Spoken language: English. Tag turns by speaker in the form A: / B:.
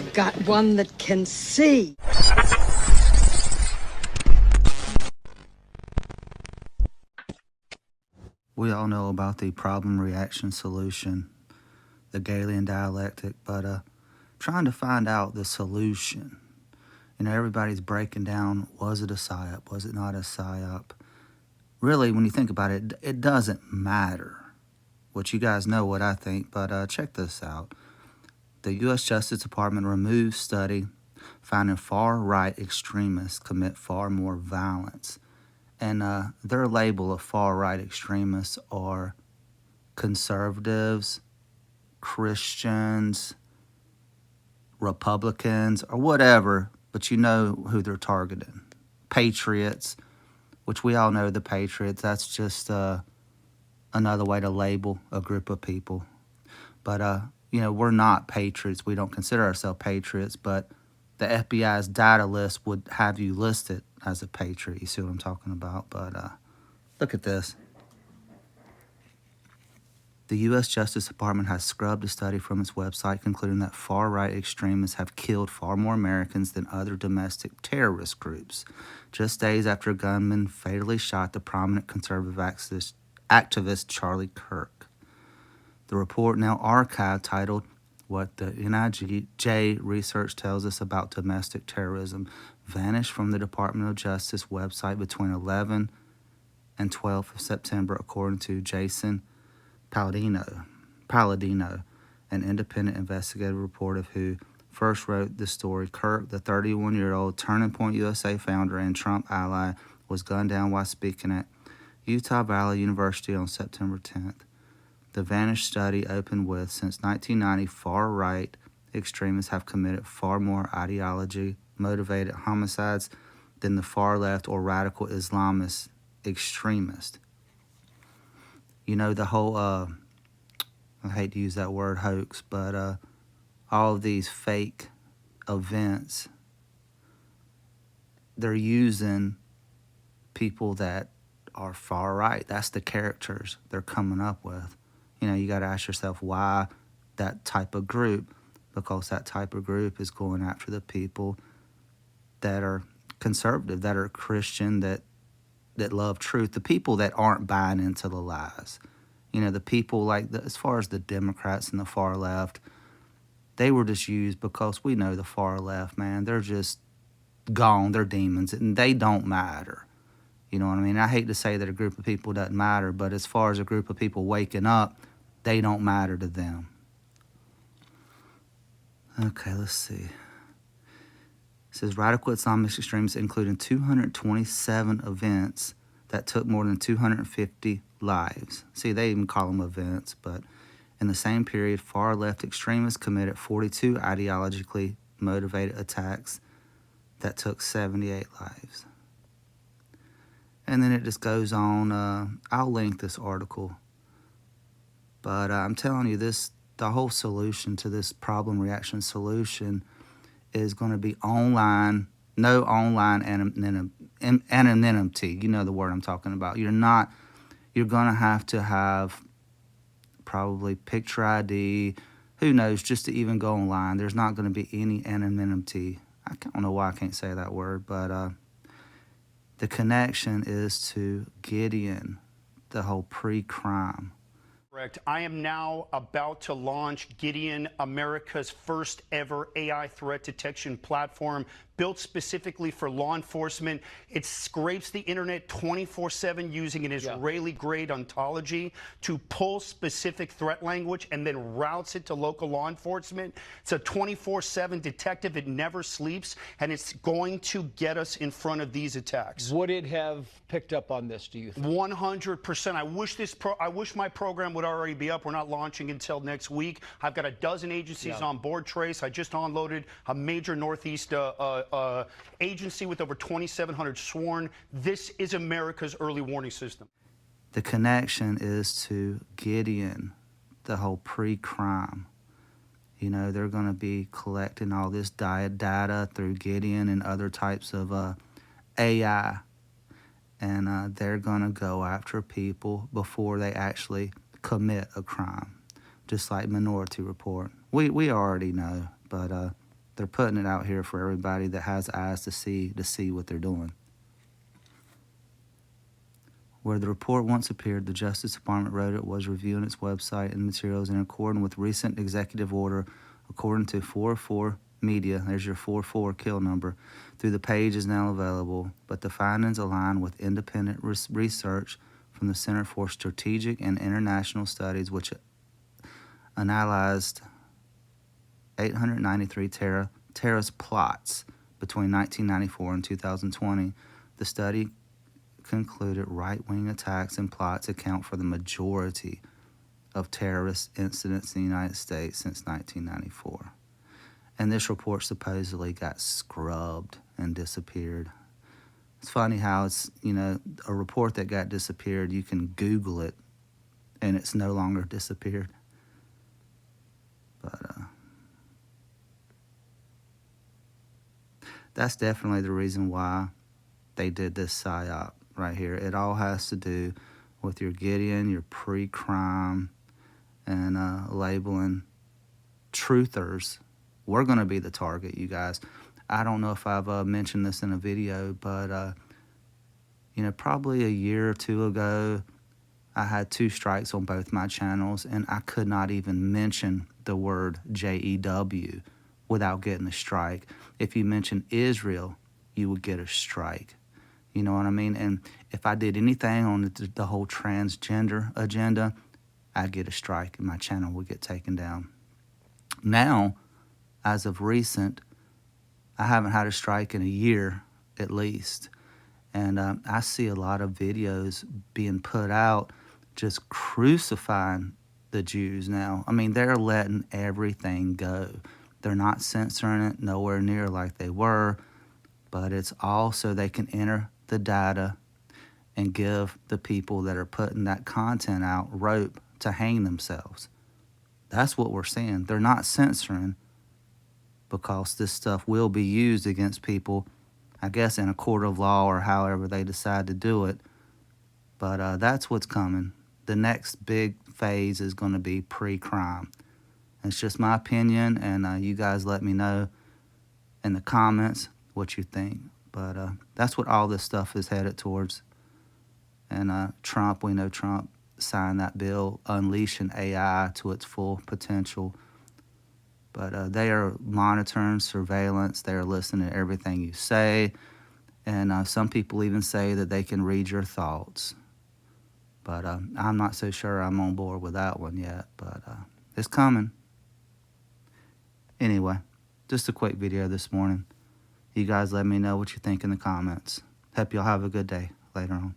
A: I've got one that can see.
B: We all know about the problem, reaction, solution, the Galilean dialectic, but trying to find out the solution. You know, everybody's breaking down, was it a psyop? Was it not a psyop? Really, when you think about it, it doesn't matter. Which you guys know what I think, but check this out. The U.S. Justice Department removed study finding far-right extremists commit far more violence. And their label of far-right extremists are conservatives, Christians, Republicans, or whatever, but you know who they're targeting. Patriots, which we all know the Patriots, that's just another way to label a group of people. But, you know, we're not patriots. We don't consider ourselves patriots, but the FBI's data list would have you listed as a patriot. You see what I'm talking about? But look at this. The U.S. Justice Department has scrubbed a study from its website concluding that far-right extremists have killed far more Americans than other domestic terrorist groups, just days after a gunman fatally shot the prominent conservative activist Charlie Kirk. The report, now archived, titled "What the NIJ Research Tells Us About Domestic Terrorism," vanished from the Department of Justice website between 11 and 12th of September, according to Jason Palladino, an independent investigative reporter who first wrote the story. Kirk, the 31-year-old Turning Point USA founder and Trump ally, was gunned down while speaking at Utah Valley University on September 10th. The vanished study opened with, since 1990, far-right extremists have committed far more ideology-motivated homicides than the far-left or radical Islamist extremists. You know, the whole, I hate to use that word, hoax, but all of these fake events, they're using people that are far right. That's the characters they're coming up with. You know, you got to ask yourself why that type of group, because that type of group is going after the people that are conservative, that are Christian, that love truth, the people that aren't buying into the lies. You know, the people as far as the Democrats and the far left, they were just used because we know the far left, man, they're just gone, they're demons, and they don't matter. You know what I mean? I hate to say that a group of people doesn't matter, but as far as a group of people waking up, they don't matter to them. Okay, let's see. It says radical Islamist extremists, including 227 events that took more than 250 lives. See, they even call them events, but in the same period, far-left extremists committed 42 ideologically motivated attacks that took 78 lives. And then it just goes on. I'll link this article. But I'm telling you, the whole solution to this problem reaction solution is going to be online, no online anonymity. You know the word I'm talking about. You're going to have probably picture ID, who knows, just to even go online. There's not going to be any anonymity. I don't know why I can't say that word, but the connection is to Gideon, the whole pre-crime.
C: Correct. I am now about to launch Gideon, America's first ever AI threat detection platform built specifically for law enforcement. It scrapes the internet 24/7 using an Israeli-grade ontology to pull specific threat language and then routes it to local law enforcement. It's a 24/7 detective. It never sleeps, and it's going to get us in front of these attacks.
D: Would it have picked up on this, do you think?
C: 100%. I wish my program would already be up. We're not launching until next week. I've got a dozen agencies on board, Trace. I just unloaded a major Northeast agency with over 2,700 sworn. This is America's early warning system.
B: The connection is to Gideon, the whole pre-crime. You know, they're going to be collecting all this data through Gideon and other types of AI. And they're going to go after people before they actually commit a crime, just like Minority Report. We already know, but they're putting it out here for everybody that has eyes to see what they're doing. Where the report once appeared, the Justice Department wrote it was reviewing its website and materials in accordance with recent executive order, according to 404 Media. There's your 44 kill number. Through the page is now available, but the findings align with independent research from the Center for Strategic and International Studies, which analyzed 893 terrorist plots between 1994 and 2020. The study concluded right-wing attacks and plots account for the majority of terrorist incidents in the United States since 1994. And this report supposedly got scrubbed and disappeared. It's funny how it's, a report that got disappeared, you can Google it and it's no longer disappeared. But that's definitely the reason why they did this PSYOP right here. It all has to do with your Gideon, your pre-crime, and labeling truthers. We're going to be the target, you guys. I don't know if I've mentioned this in a video, but, probably a year or two ago, I had 2 strikes on both my channels, and I could not even mention the word JEW without getting a strike. If you mention Israel, you would get a strike. You know what I mean? And if I did anything on the whole transgender agenda, I'd get a strike and my channel would get taken down. Now, as of recent, I haven't had a strike in a year at least. And I see a lot of videos being put out just crucifying the Jews now. I mean, they're letting everything go. They're not censoring it nowhere near like they were, but it's all so they can enter the data and give the people that are putting that content out rope to hang themselves. That's what we're seeing. They're not censoring because this stuff will be used against people, I guess, in a court of law or however they decide to do it. But that's what's coming. The next big phase is going to be pre-crime. It's just my opinion, and you guys let me know in the comments what you think. But that's what all this stuff is headed towards. And Trump, we know Trump signed that bill unleashing AI to its full potential. But they are monitoring surveillance. They are listening to everything you say. And some people even say that they can read your thoughts. But I'm not so sure I'm on board with that one yet. But it's coming. Anyway, just a quick video this morning. You guys let me know what you think in the comments. Hope y'all have a good day later on.